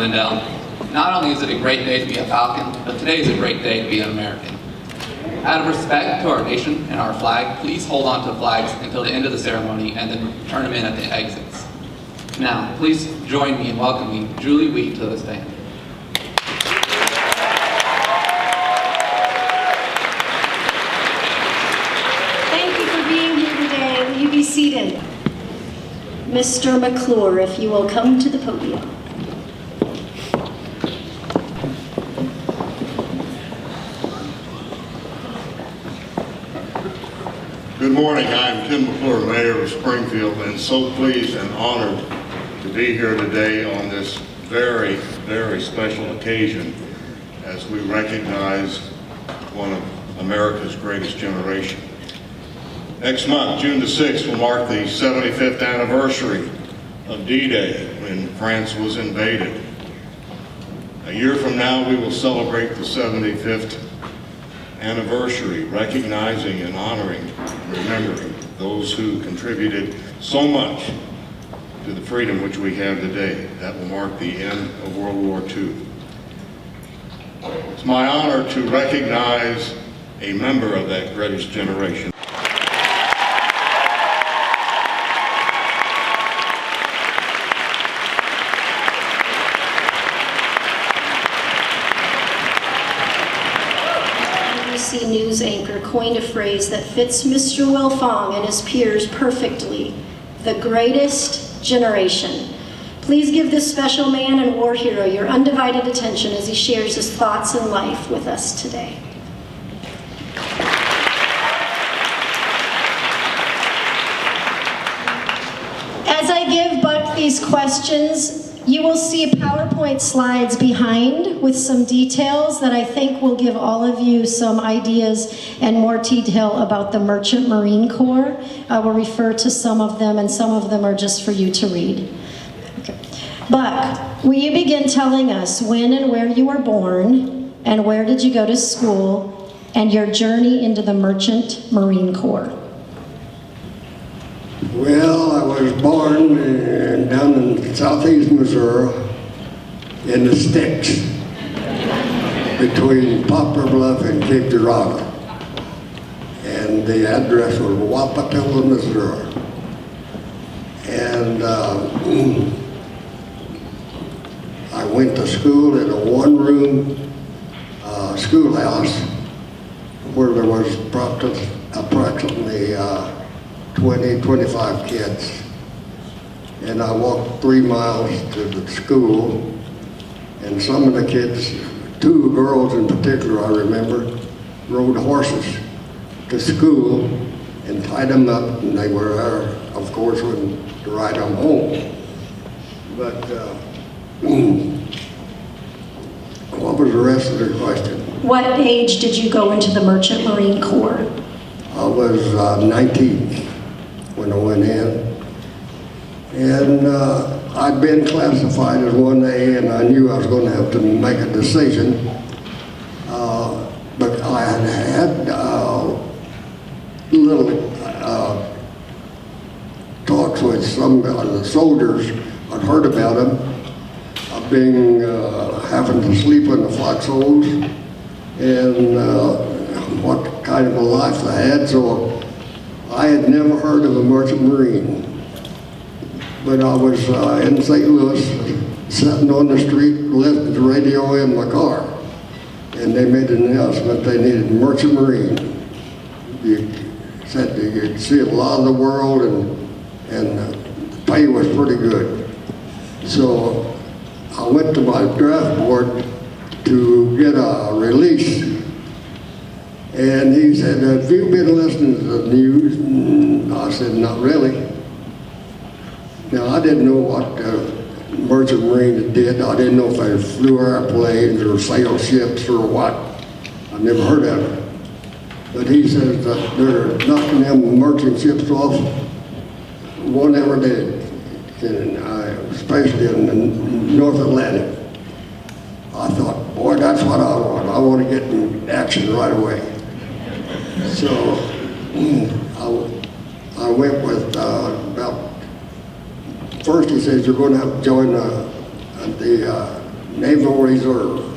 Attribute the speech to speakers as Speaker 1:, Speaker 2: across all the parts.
Speaker 1: Glendale. Not only is it a great day to be a Falcon, but today is a great day to be an American. Out of respect to our nation and our flag, please hold on to flags until the end of the ceremony and then turn them in at the exits. Now, please join me in welcoming Wwii to the stand.
Speaker 2: Thank you for being here today. Will you be seated? Mr. McClure, if you will come to the podium.
Speaker 3: Good morning. I'm Tim McClure, Mayor of Springfield, and so pleased and honored to be here today on this very, very special occasion as we recognize one of America's greatest generation. Next month, June the 6th, will mark the 75th anniversary of D-Day when France was invaded. A year from now, we will celebrate the 75th anniversary, recognizing and honoring and remembering those who contributed so much to the freedom which we have today. That will mark the end of World War II. It's my honor to recognize a member of that greatest generation.
Speaker 2: News anchor coined a phrase that fits Mr. Wilfong and his peers perfectly: the greatest generation. Please give this special man and war hero your undivided attention as he shares his thoughts and life with us today. As I give Buck these questions, you will see PowerPoint slides behind with some details that I think will give all of you some ideas and more detail about the Merchant Marine Corps. I will refer to some of them, and some of them are just for you to read. Okay. Buck, will you begin telling us when and where you were born, and where did you go to school, and your journey into the Merchant Marine Corps?
Speaker 4: Well, I was born down in southeast Missouri in the sticks between Poplar Bluff and Cape Girardeau. And the address was Wapatilla, Missouri. And I went to school in a one-room schoolhouse where there was approximately 25 kids. And I walked 3 miles to the school, and some of the kids, 2 girls in particular I remember, rode horses to school and tied them up, and they were there, of course, to ride them home. But what was the rest of the question?
Speaker 2: What age did you go into the Merchant Marine Corps?
Speaker 4: I was 19 when I went in. And I'd been classified as 1A, and I knew I was going to have to make a decision. But I had little talks with some of the soldiers. I'd heard about them, having to sleep in the foxholes, and what kind of a life they had. So I had never heard of a merchant marine. But I was in St. Louis, sitting on the street, listening to radio in my car. And they made an announcement they needed a merchant marine. You said you could see a lot of the world, and the pay was pretty good. So I went to my draft board to get a release. And he said, "Have you been listening to the news?" I said, "Not really." Now, I didn't know what merchant marines did. I didn't know if they flew airplanes or sailed ships or what. I never heard of it. But he says that they're knocking them merchant ships off one every day, especially in the North Atlantic. I thought, boy, that's what I want. I want to get in action right away. So I went with about, first he says, you're going to have to join the Naval Reserve.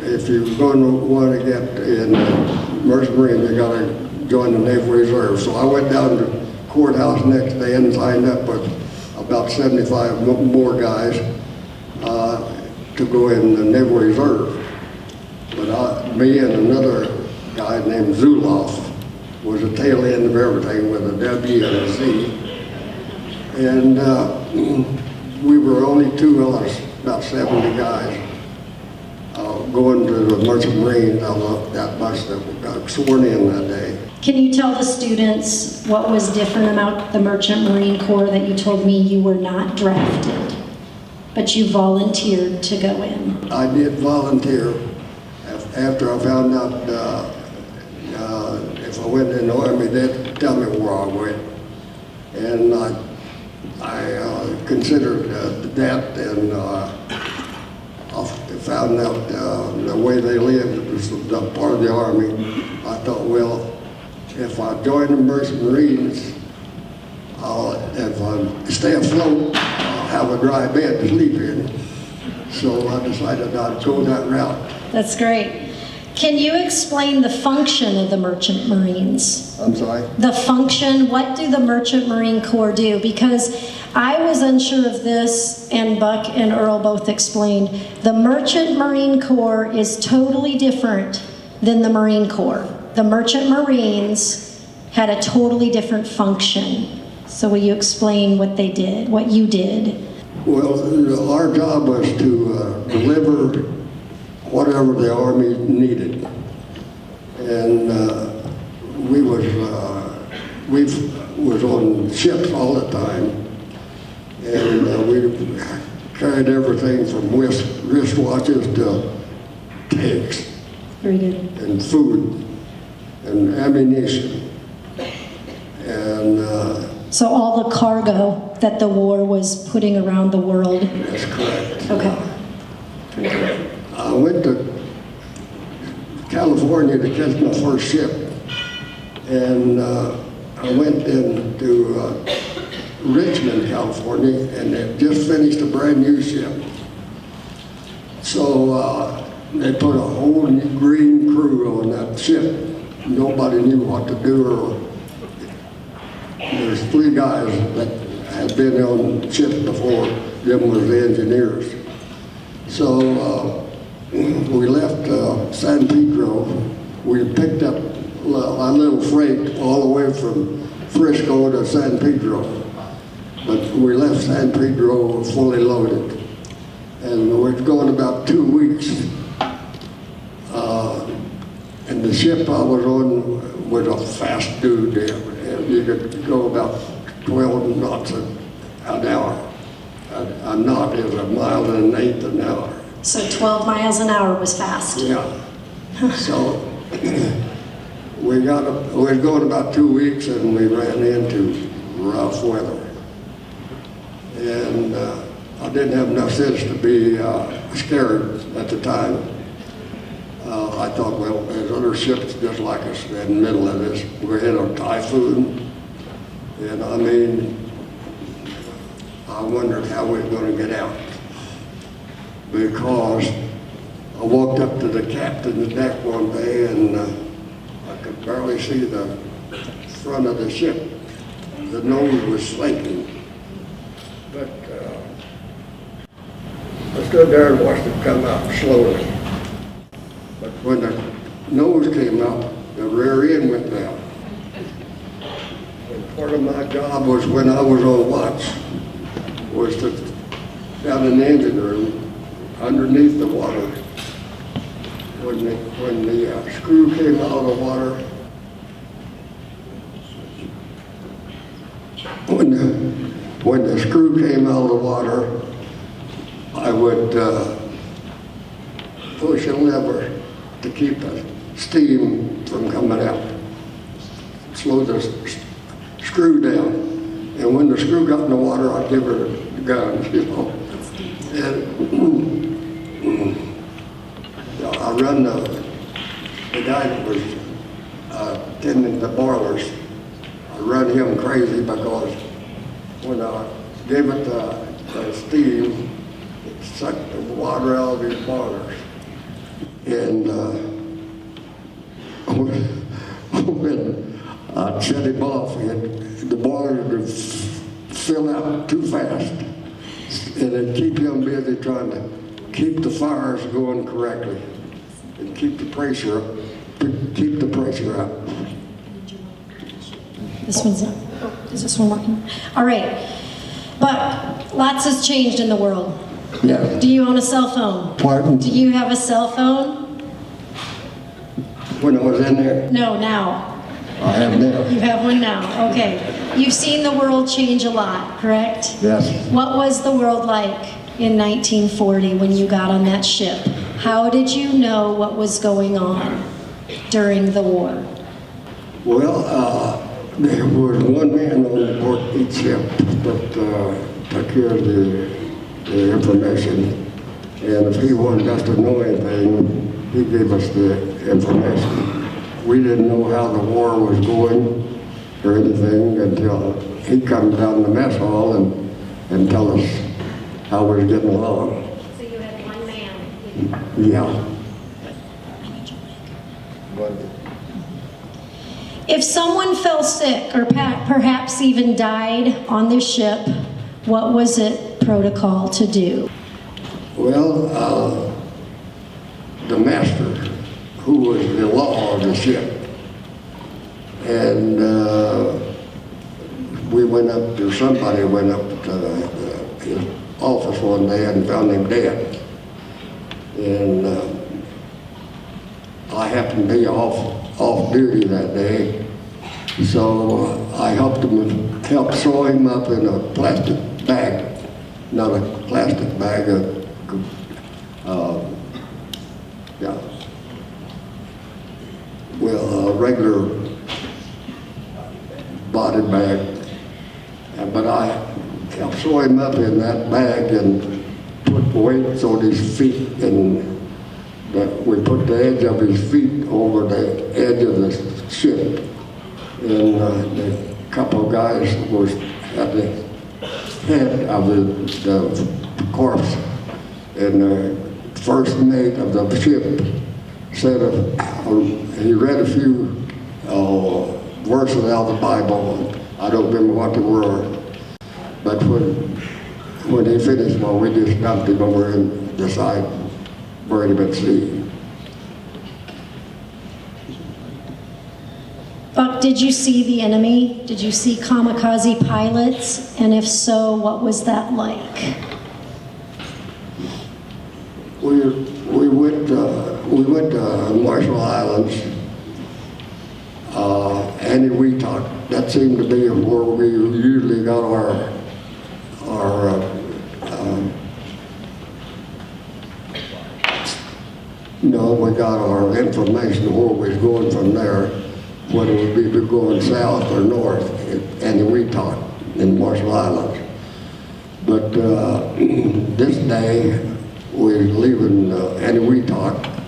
Speaker 4: If you're going to want to get in Merchant Marine, you got to join the Naval Reserve. So I went down to courthouse next day and signed up with about 75 more guys to go in the Naval Reserve. But me and another guy named Zuloff was the tail end of everything with a W and a Z. And we were only two of us, about 70 guys, going to the Merchant Marine. That much that got sworn in that day.
Speaker 2: Can you tell the students what was different about the Merchant Marine Corps that you told me you were not drafted, but you volunteered to go in?
Speaker 4: I did volunteer after I found out if I went in the Army, they'd tell me where I went. And I considered that, and I found out the way they lived was the part of the Army. I thought, well, if I join the Merchant Marines, if I stay afloat, I'll have a dry bed to sleep in. So I decided I'd go that route.
Speaker 2: That's great. Can you explain the function of the Merchant Marines?
Speaker 4: I'm sorry?
Speaker 2: The function, what do the Merchant Marine Corps do? Because I was unsure of this, and Buck and Earl both explained. The Merchant Marine Corps is totally different than the Marine Corps. The Merchant Marines had a totally different function. So will you explain what they did, what you did?
Speaker 4: Well, our job was to deliver whatever the Army needed. And we was on ships all the time. And we carried everything from wristwatches to tanks.
Speaker 2: Very good.
Speaker 4: And food and ammunition. And
Speaker 2: So all the cargo that the war was putting around the world.
Speaker 4: that's correct.
Speaker 2: Okay.
Speaker 4: I went to California to catch my first ship, and I went into Richmond, California, and they just finished a brand new ship. So they put a whole new green crew on that ship. Nobody knew what to do. There's 3 guys that had been on ships before. Them was the engineers. So we left San Pedro. We picked up a little freight all the way from Frisco to San Pedro. But we left San Pedro fully loaded. And we're going about 2 weeks. And the ship I was on was a fast dude there. And you could go about 12 knots an hour. A knot is a mile and an eighth an hour.
Speaker 2: So 12 miles an hour was fast.
Speaker 4: Yeah. So we were going about 2 weeks, and we ran into rough weather. And I didn't have enough sense to be scared at the time. I thought, well, there's other ships just like us in the middle of this. We're in a typhoon. And I mean, I wondered how we were going to get out. Because I walked up to the captain's deck one day, and I could barely see the front of the ship. The nose was sinking. But I stood there and watched it come out slowly. But when the nose came out, the rear end went down. And part of my job was, when I was on watch, was to, down in the engine room, underneath the water, when the screw came out of the water, when the screw came out of the water, I would push a lever to keep the steam from coming out. Slow the screw down. And when the screw got in the water, I'd give her the gun, you know. And I run the guy that was tending the boilers. I run him crazy because when I gave it the steam, suck the water out of his boilers. And when I shut him off, the boiler would fill out too fast. And it'd keep him busy trying to keep the fires going correctly and keep the pressure up.
Speaker 2: This one's not. Is this one working? All right. But lots has changed in the world.
Speaker 4: Yeah.
Speaker 2: Do you own a cell phone?
Speaker 4: Pardon?
Speaker 2: Do you have a cell phone?
Speaker 4: When I was in there,
Speaker 2: No, now.
Speaker 4: I have now.
Speaker 2: You have one now. Okay. You've seen the world change a lot, correct?
Speaker 4: Yes.
Speaker 2: What was the world like in 1940 when you got on that ship? How did you know what was going on during the war?
Speaker 4: Well, there was one man on board each ship that took care of the information. And if he wanted us to know anything, he gave us the information. We didn't know how the war was going or anything until he come down the mess hall and tell us how we were getting along.
Speaker 2: So you had one man.
Speaker 4: Yeah. But
Speaker 2: If someone fell sick or perhaps even died on this ship, what was it protocol to do?
Speaker 4: well, the master, who was the law of the ship, and we went up, or somebody went up to his office one day and found him dead. And I happened to be off duty that day, so I helped sew him up in a plastic bag, not a plastic bag, a regular body bag. But I helped sew him up in that bag and put weights on his feet, and we put the edge of his feet over the edge of the ship. And the couple of guys had the head of the corpse, and the first mate of the ship said he read a few verses out of the Bible. I don't remember what they were, but when he finished, well, we just dumped him over in the side, buried him at sea.
Speaker 2: Buck, did you see the enemy? Did you see kamikaze pilots? And if so, what was that like?
Speaker 4: We went to Marshall Islands, and we talked. That seemed to be where we usually got our we got our information where we was going from there, whether we be going south or north, and we talked in Marshall Islands. But this day, we were leaving Eniwetok,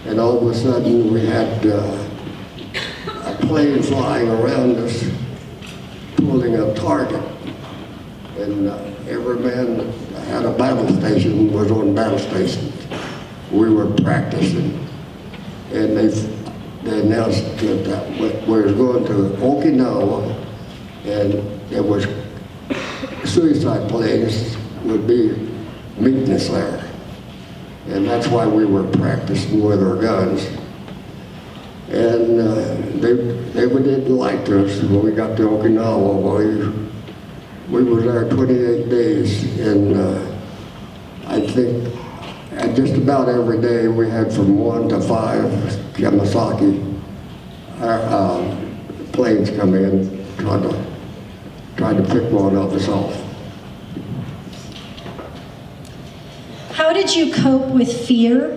Speaker 4: and all of a sudden we had a plane flying around us, pulling a target, and every man that had a battle station was on battle station. We were practicing, and they announced that we were going to Okinawa, and it was suicide planes would be meeting us there. And that's why we were practicing with our guns. And they didn't like us when we got to Okinawa. We were there 28 days, and I think just about every day we had from 1 to 5 Kawasaki planes come in, trying to pick one of us off.
Speaker 2: How did you cope with fear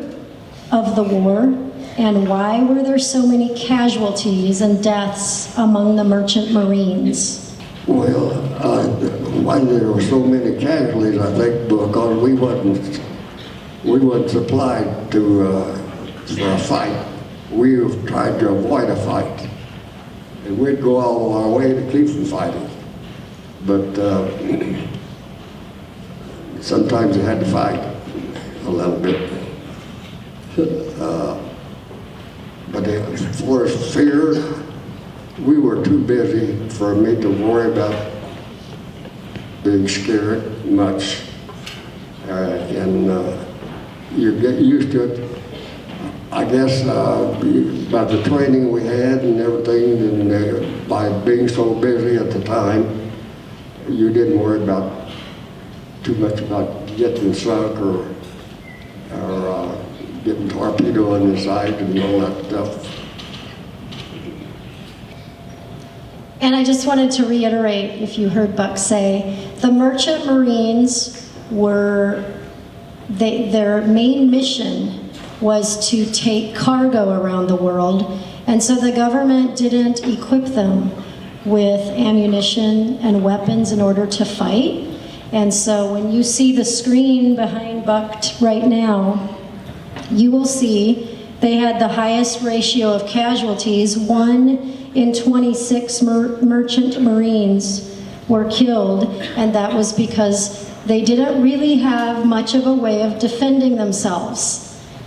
Speaker 2: of the war, and why were there so many casualties and deaths among the merchant marines?
Speaker 4: Well, why there were so many casualties, I think, because we wasn't supplied for a fight. We tried to avoid a fight, and we'd go all our way to keep from fighting. But sometimes you had to fight. a little bit. But as far as fear, we were too busy for me to worry about being scared much. And you get used to it. I guess by the training we had and everything, and by being so busy at the time, you didn't worry about too much about getting sunk or getting torpedo on the side and all that stuff.
Speaker 2: And I just wanted to reiterate, if you heard Buck say, the Merchant Marines their main mission was to take cargo around the world, and so the government didn't equip them with ammunition and weapons in order to fight. And so when you see the screen behind Buck right now, you will see they had the highest ratio of casualties. 1 in 26 merchant Marines were killed, and that was because they didn't really have much of a way of defending themselves.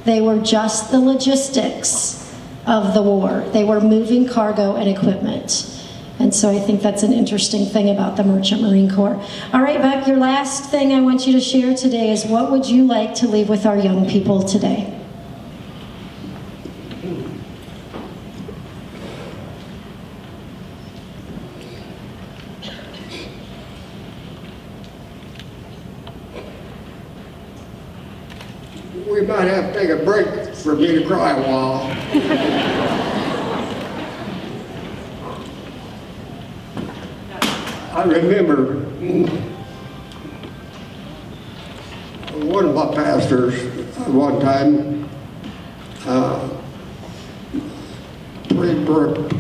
Speaker 2: They were just the logistics of the war. They were moving cargo and equipment. And so I think that's an interesting thing about the Merchant Marine Corps. All right, Buck, your last thing I want you to share today is what would you like to leave with our young people today?
Speaker 4: We might have to take a break for me to cry a while. I remember one of my pastors one time prayed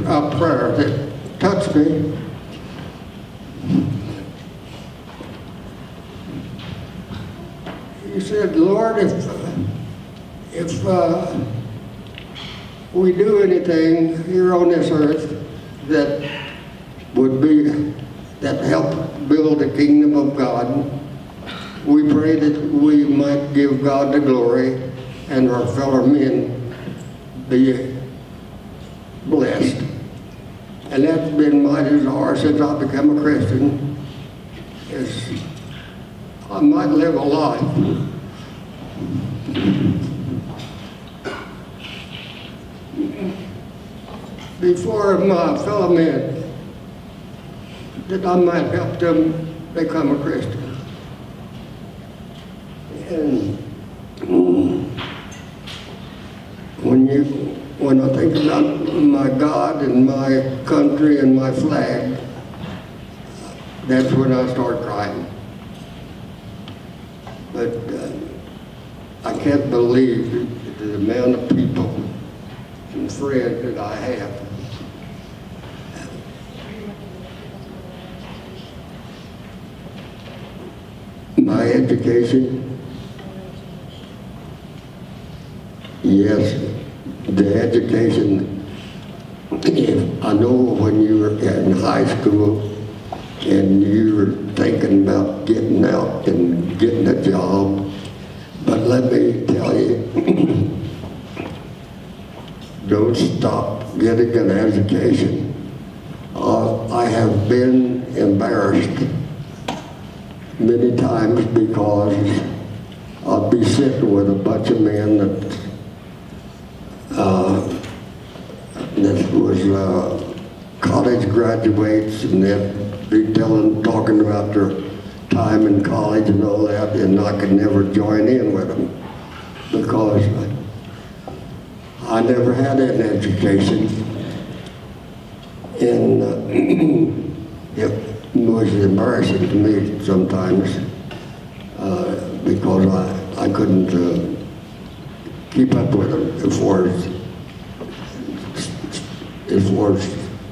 Speaker 4: a prayer that touched me. He said, Lord, if we do anything here on this earth that would be that help build the kingdom of God, we pray that we might give God the glory and our fellow men be blessed. And that's been my desire since I became a Christian, is I might live a life before my fellow men, that I might help them become a Christian. And when I think about my God and my country and my flag, that's when I start crying. But I can't believe the amount of people and friends that I have. My education, yes, the education, I know when you were in high school and you were thinking about getting out and getting a job, but let me tell you, don't stop getting an education. I have been embarrassed many times because I'll be sitting with a bunch of men that was college graduates, and they'd be talking about their time in college and all that, and I could never join in with them because I never had an education, and it was embarrassing to me sometimes because I couldn't keep up with them as far as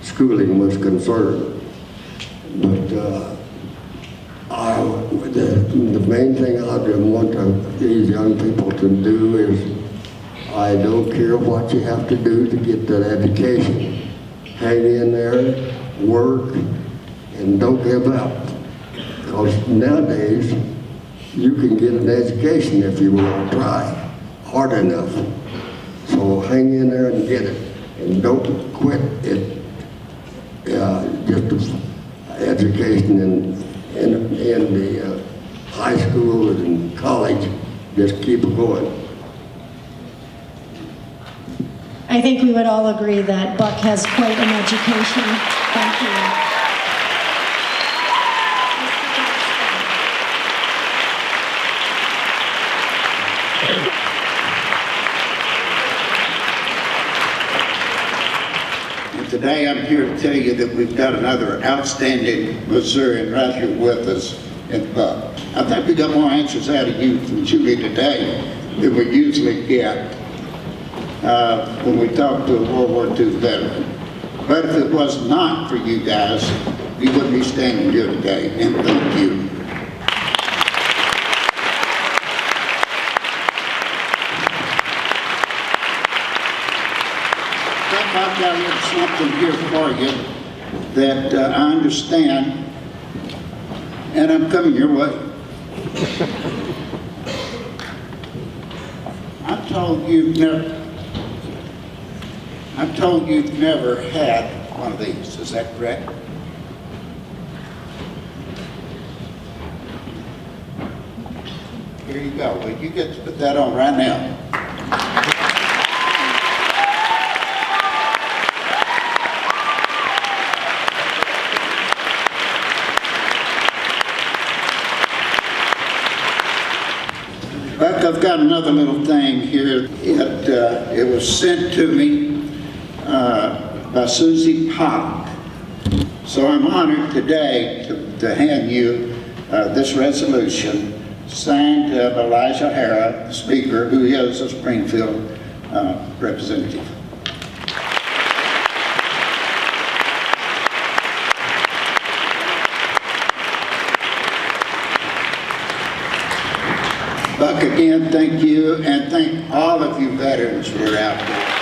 Speaker 4: schooling was concerned. But the main thing I want these young people to do is, I don't care what you have to do to get that education. Hang in there, work, and don't give up. Because nowadays, you can get an education if you will try hard enough. So hang in there and get it, and don't quit it. Just education in the high school and college, just keep it going.
Speaker 2: I think we would all agree that Buck has quite an education. Thank you.
Speaker 5: Today I'm here to tell you that we've got another outstanding Missourian right here with us in Buck. I think we got more answers out of you from Julie today than we usually get when we talk to a World War II veteran. But if it was not for you guys, we wouldn't be standing here today, and thank you. I've got a little something here for you that I understand, and I'm coming your way. I'm told you've never had one of these. Is that correct? Here you go. Well, you get to put that on right now. Buck, I've got another little thing here. It was sent to me by Susie Pollock. So I'm honored today to hand you this resolution signed by Elijah Hara, Speaker, who is a Springfield representative. Buck, again, thank you, and thank all of you veterans who are out there.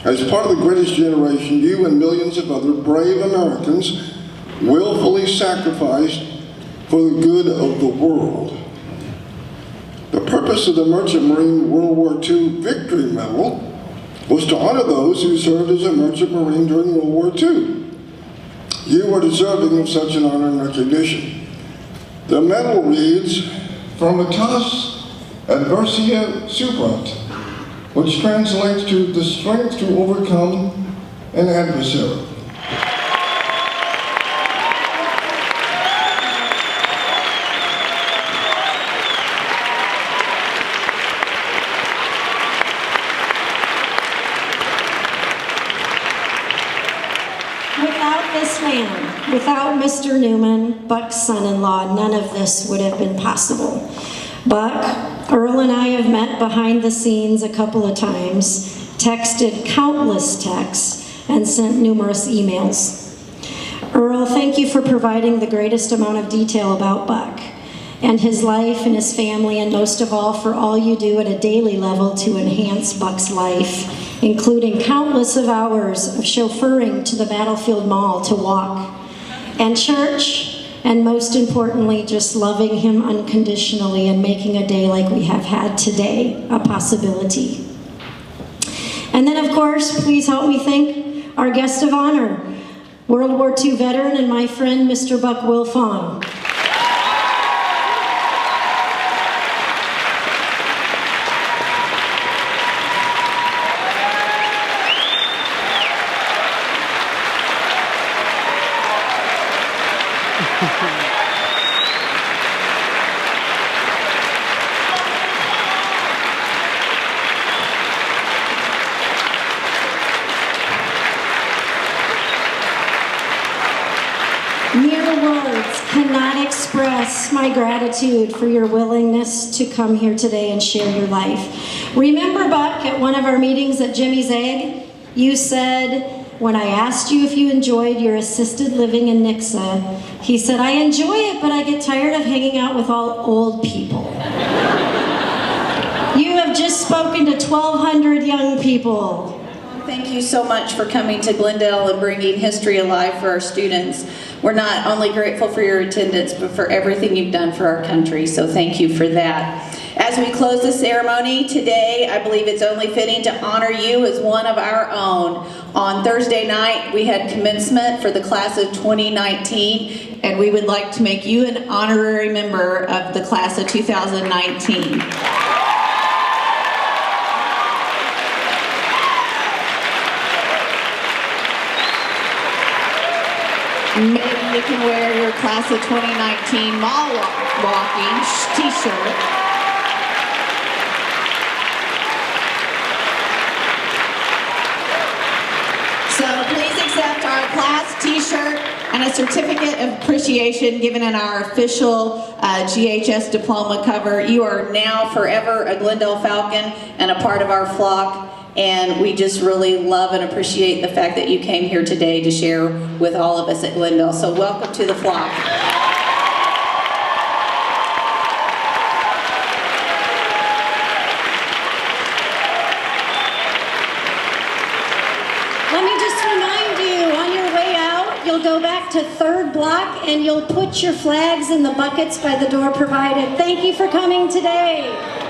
Speaker 6: As part of the greatest generation, you and millions of other brave Americans willfully sacrificed for the good of the world. The purpose of the Merchant Marine World War II Victory Medal was to honor those who served as a Merchant Marine during World War II. You are deserving of such an honor and recognition. The medal reads, Formitas Adversia Superat, which translates to the strength to overcome an adversary.
Speaker 2: Without this man, without Mr. Newman, Buck's son-in-law, none of this would have been possible. Buck, Earl and I have met behind the scenes a couple of times, texted countless texts, and sent numerous emails. Earl, thank you for providing the greatest amount of detail about Buck and his life and his family, and most of all, for all you do at a daily level to enhance Buck's life, including countless of hours of chauffeuring to the Battlefield Mall to walk, and church, and most importantly, just loving him unconditionally and making a day like we have had today a possibility. And then, of course, please help me thank our guest of honor, World War II veteran and my friend, Mr. Buck Wilfong. Mere words cannot express my gratitude for your willingness to come here today and share your life. Remember, Buck, at one of our meetings at Jimmy's Egg, you said, when I asked you if you enjoyed your assisted living in Nixa, he said, I enjoy it, but I get tired of hanging out with all old people. You have have just spoken to 1,200 young people.
Speaker 7: Thank you so much for coming to Glendale and bringing history alive for our students. We're not only grateful for your attendance, but for everything you've done for our country, so thank you for that. As we close the ceremony today, I believe it's only fitting to honor you as one of our own. On Thursday night, we had commencement for the class of 2019, and we would like to make you an honorary member of the class of 2019. Maybe you can wear your class of 2019 mall walking t-shirt. So please accept our class t-shirt and a certificate of appreciation given in our official GHS diploma cover. You are now forever a Glendale Falcon and a part of our flock. And we just really love and appreciate the fact that you came here today to share with all of us at Glendale. So welcome to the flock.
Speaker 2: Let me just remind you, on your way out, you'll go back to 3rd block and you'll put your flags in the buckets by the door provided. Thank you for coming today.